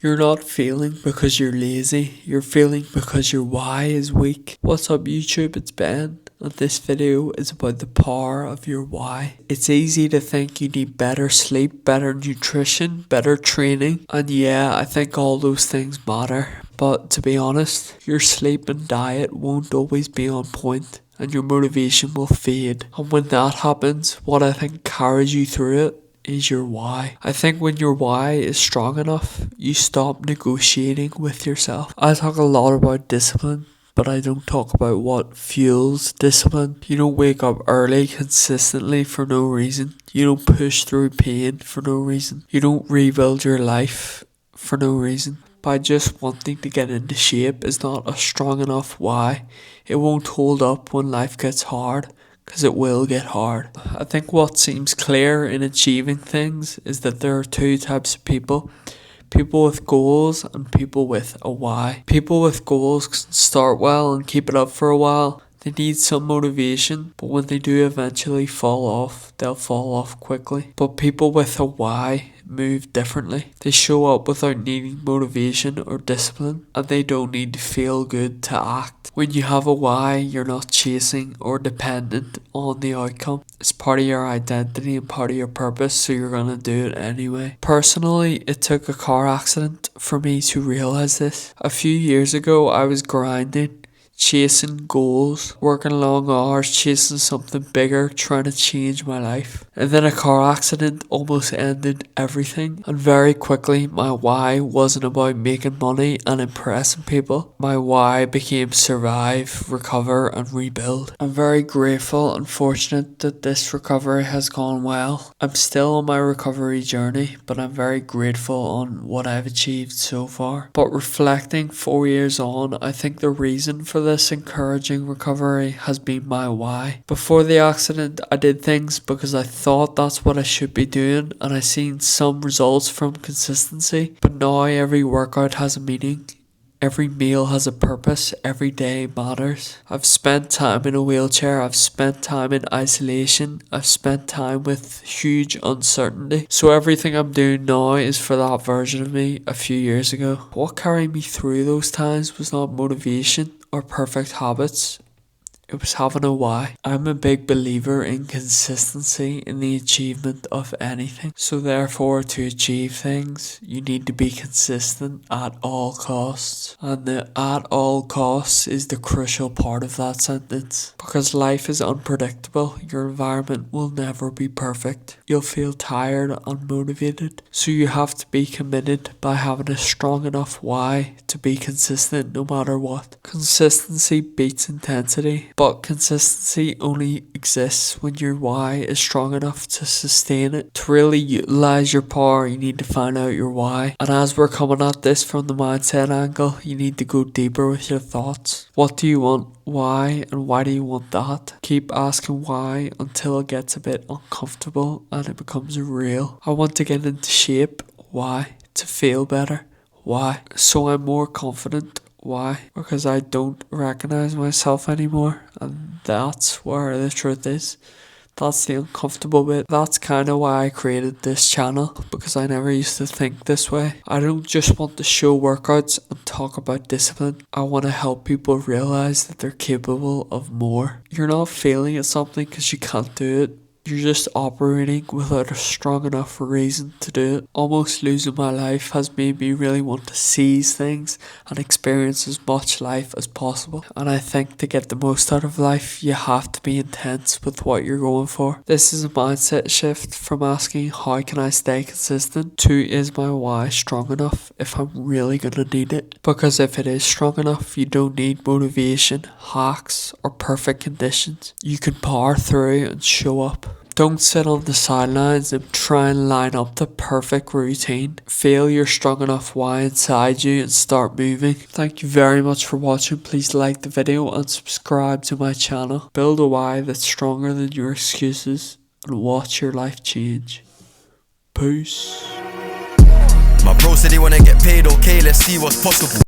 You're not failing because you're lazy, you're failing because your why is weak. What's up YouTube, it's Ben, and this video is about the power of your why. It's easy to think you need better sleep, better nutrition, better training, and yeah, I think all those things matter. But to be honest, your sleep and diet won't always be on point, and your motivation will fade. And when that happens, what I think carries you through it is your why. I think when your why is strong enough, you stop negotiating with yourself. I talk a lot about discipline, but I don't talk about what fuels discipline. You don't wake up early consistently for no reason. You don't push through pain for no reason. You don't rebuild your life for no reason. By just wanting to get into shape is not a strong enough why. It won't hold up when life gets hard, because it will get hard. I think what seems clear in achieving things is that there are two types of people. People with goals and people with a why. People with goals can start well and keep it up for a while. They need some motivation, but when they do eventually fall off, they'll fall off quickly. But people with a why move differently. They show up without needing motivation or discipline, and they don't need to feel good to act. When you have a why, you're not chasing or dependent on the outcome. It's part of your identity and part of your purpose, so you're gonna do it anyway. Personally, it took a car accident for me to realize this. A few years ago, I was grinding, chasing goals, working long hours, chasing something bigger, trying to change my life. And then a car accident almost ended everything. And very quickly, my why wasn't about making money and impressing people. My why became survive, recover, and rebuild. I'm very grateful and fortunate that this recovery has gone well. I'm still on my recovery journey, but I'm very grateful on what I've achieved so far. But reflecting 4 years on, I think the reason for this encouraging recovery has been my why. Before the accident, I did things because I thought that's what I should be doing, and I seen some results from consistency. But now every workout has a meaning. Every meal has a purpose, every day matters. I've spent time in a wheelchair, I've spent time in isolation, I've spent time with huge uncertainty. So everything I'm doing now is for that version of me a few years ago. What carried me through those times was not motivation or perfect habits. It was having a why. I'm a big believer in consistency in the achievement of anything. So therefore, to achieve things, you need to be consistent at all costs. And the at all costs is the crucial part of that sentence. Because life is unpredictable, your environment will never be perfect. You'll feel tired, unmotivated. So you have to be committed by having a strong enough why to be consistent no matter what. Consistency beats intensity. But consistency only exists when your why is strong enough to sustain it. To really utilize your power, you need to find out your why. And as we're coming at this from the mindset angle, you need to go deeper with your thoughts. What do you want? Why? And why do you want that? Keep asking why until it gets a bit uncomfortable and it becomes real. I want to get into shape. Why? To feel better. Why? So I'm more confident. Why? Because I don't recognize myself anymore, and that's where the truth is. That's the uncomfortable bit. That's kind of why I created this channel, because I never used to think this way. I don't just want to show workouts and talk about discipline. I want to help people realize that they're capable of more. You're not failing at something because you can't do it. You're just operating without a strong enough reason to do it. Almost losing my life has made me really want to seize things and experience as much life as possible. And I think to get the most out of life, you have to be intense with what you're going for. This is a mindset shift from asking how can I stay consistent to is my why strong enough if I'm really gonna need it. Because if it is strong enough, you don't need motivation, hacks, or perfect conditions. You can power through and show up. Don't sit on the sidelines and try and line up the perfect routine. Feel your strong enough why inside you and start moving. Thank you very much for watching. Please like the video and subscribe to my channel. Build a why that's stronger than your excuses and watch your life change. Peace. My bro said he wanna get paid, okay, let's see what's possible.